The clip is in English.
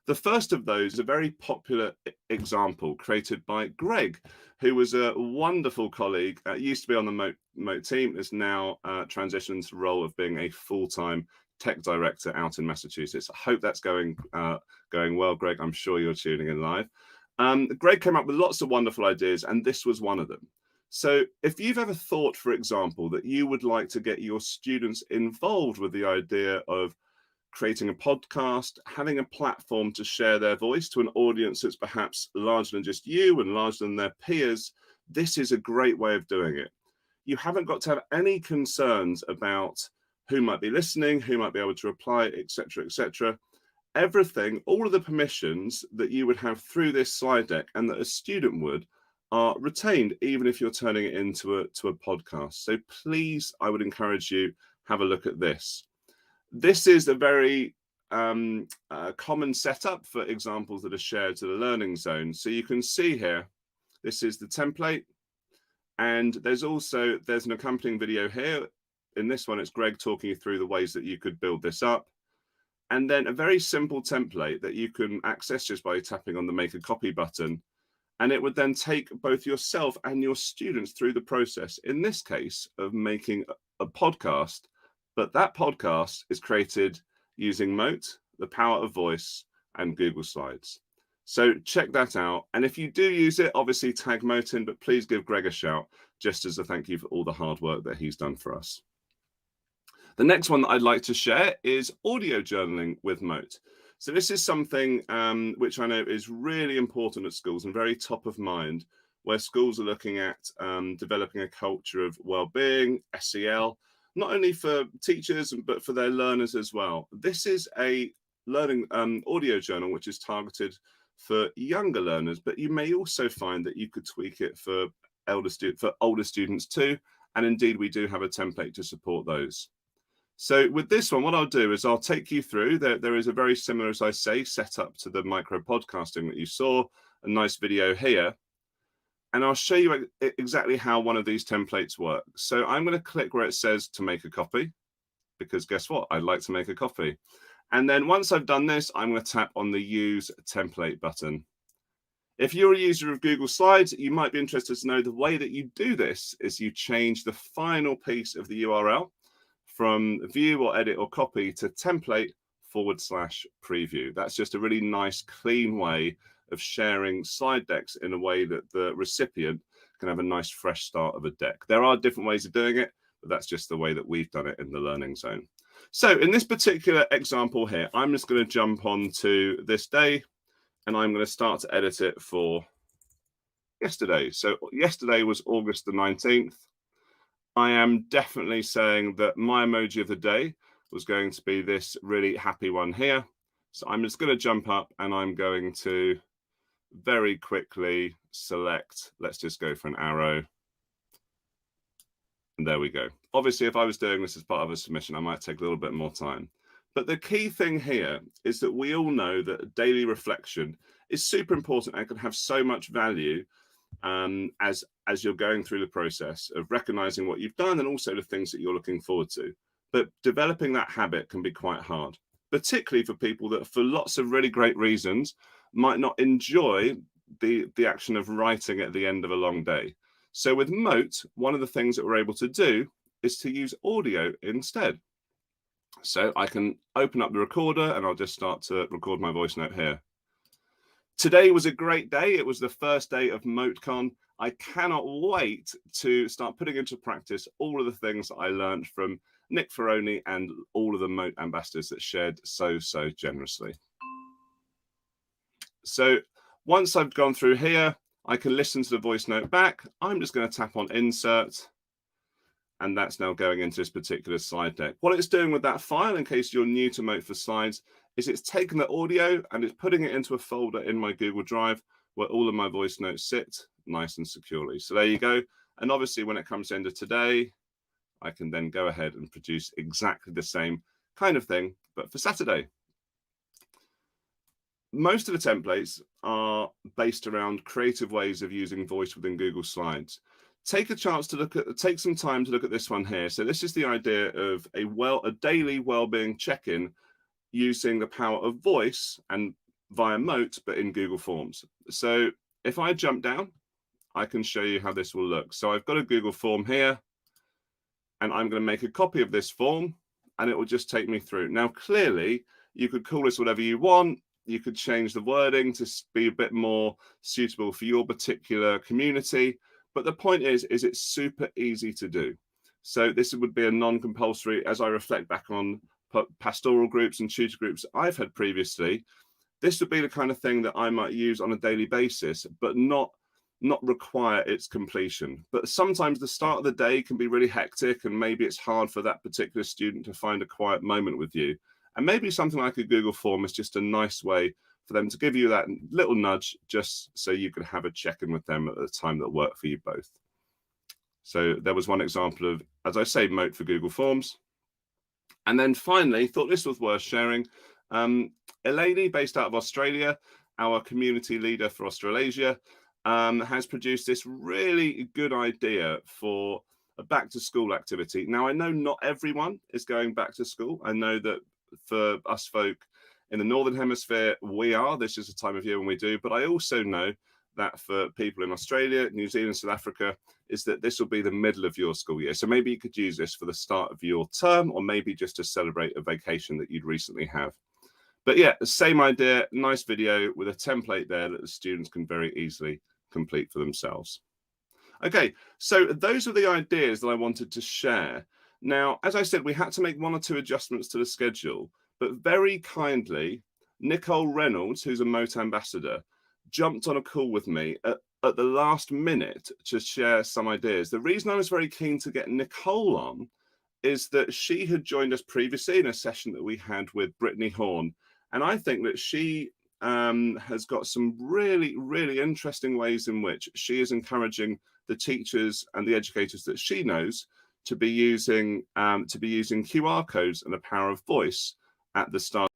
The first of those is a very popular example created by Greg, who was a wonderful colleague, used to be on the Mote team, is now transitioned to the role of being a full-time tech director out in Massachusetts. I hope that's going well, Greg. I'm sure you're tuning in live. Greg came up with lots of wonderful ideas, and this was one of them. So if you've ever thought, for example, that you would like to get your students involved with the idea of creating a podcast, having a platform to share their voice to an audience that's perhaps larger than just you and larger than their peers, this is a great way of doing it. You haven't got to have any concerns about who might be listening, who might be able to reply, etc., etc. Everything, all of the permissions that you would have through this slide deck and that a student would are retained, even if you're turning it into a podcast. So please, I would encourage you, have a look at this. This is a very common setup for examples that are shared to the learning zone. So you can see here, this is the template, and there's an accompanying video here. In this one, it's Greg talking you through the ways that you could build this up. And then a very simple template that you can access just by tapping on the Make a Copy button. And it would then take both yourself and your students through the process, in this case, of making a podcast. But that podcast is created using Mote, the power of voice, and Google Slides. So check that out. And if you do use it, obviously tag Mote in, but please give Greg a shout, just as a thank you for all the hard work that he's done for us. The next one that I'd like to share is audio journaling with Mote. So this is something which I know is really important at schools and very top of mind, where schools are looking at developing a culture of well-being, SEL, not only for teachers, but for their learners as well. This is a learning audio journal, which is targeted for younger learners, but you may also find that you could tweak it for older students too. And indeed, we do have a template to support those. So with this one, what I'll do is I'll take you through. There is a very similar, as I say, setup to the micro podcasting that you saw, a nice video here. And I'll show you exactly how one of these templates works. So I'm going to click where it says to make a copy, because guess what? I'd like to make a copy. And then once I've done this, I'm going to tap on the Use Template button. If you're a user of Google Slides, you might be interested to know the way that you do this is you change the final piece of the URL from view or edit or copy to template/preview. That's just a really nice, clean way of sharing slide decks in a way that the recipient can have a nice, fresh start of a deck. There are different ways of doing it, but that's just the way that we've done it in the learning zone. So in this particular example here, I'm just going to jump on to this day, and I'm going to start to edit it for yesterday. So yesterday was August the 19th. I am definitely saying that my emoji of the day was going to be this really happy one here. So I'm just going to jump up and I'm going to very quickly select, let's just go for an arrow. And there we go. Obviously, if I was doing this as part of a submission, I might take a little bit more time. But the key thing here is that we all know that daily reflection is super important and can have so much value as you're going through the process of recognizing what you've done and also the things that you're looking forward to. But developing that habit can be quite hard, particularly for people that, for lots of really great reasons, might not enjoy the action of writing at the end of a long day. So with Mote, one of the things that we're able to do is to use audio instead. So I can open up the recorder and I'll just start to record my voice note here. Today was a great day. It was the first day of MoteCon. I cannot wait to start putting into practice all of the things that I learned from Nick Ferroni and all of the Mote ambassadors that shared so generously. So once I've gone through here, I can listen to the voice note back. I'm just going to tap on Insert, and that's now going into this particular slide deck. What it's doing with that file, in case you're new to Mote for Slides, is it's taking the audio and it's putting it into a folder in my Google Drive where all of my voice notes sit nice and securely. So there you go. And obviously when it comes to end of today, I can then go ahead and produce exactly the same kind of thing, but for Saturday. Most of the templates are based around creative ways of using voice within Google Slides. Take some time to look at this one here. So this is the idea of a daily well-being check-in using the power of voice and via Mote, but in Google Forms. So if I jump down, I can show you how this will look. So I've got a Google form here, and I'm going to make a copy of this form, and it will just take me through. Now, clearly, you could call this whatever you want. You could change the wording to be a bit more suitable for your particular community. But the point is it's super easy to do. So this would be a non-compulsory, as I reflect back on pastoral groups and tutor groups I've had previously, this would be the kind of thing that I might use on a daily basis, but not require its completion. But sometimes the start of the day can be really hectic, and maybe it's hard for that particular student to find a quiet moment with you. And maybe something like a Google form is just a nice way for them to give you that little nudge, just so you can have a check-in with them at a time that works for you both. So there was one example of, as I say, Mote for Google Forms. And then finally, thought this was worth sharing. Eleni, based out of Australia, our community leader for Australasia, has produced this really good idea for a back-to-school activity. Now, I know not everyone is going back to school. I know that for us folk in the Northern Hemisphere, this is the time of year when we do, but I also know that for people in Australia, New Zealand, South Africa, is that this will be the middle of your school year. So maybe you could use this for the start of your term, or maybe just to celebrate a vacation that you'd recently have. But yeah, same idea, nice video with a template there that the students can very easily complete for themselves. Okay, so those are the ideas that I wanted to share. Now, as I said, we had to make 1 or 2 adjustments to the schedule, but very kindly, Nicole Reynolds, who's a Mote ambassador, jumped on a call with me at the last minute to share some ideas. The reason I was very keen to get Nicole on is that she had joined us previously in a session that we had with Brittany Horn. And I think that she has got some really, really interesting ways in which she is encouraging the teachers and the educators that she knows to be using QR codes and the power of voice at the start.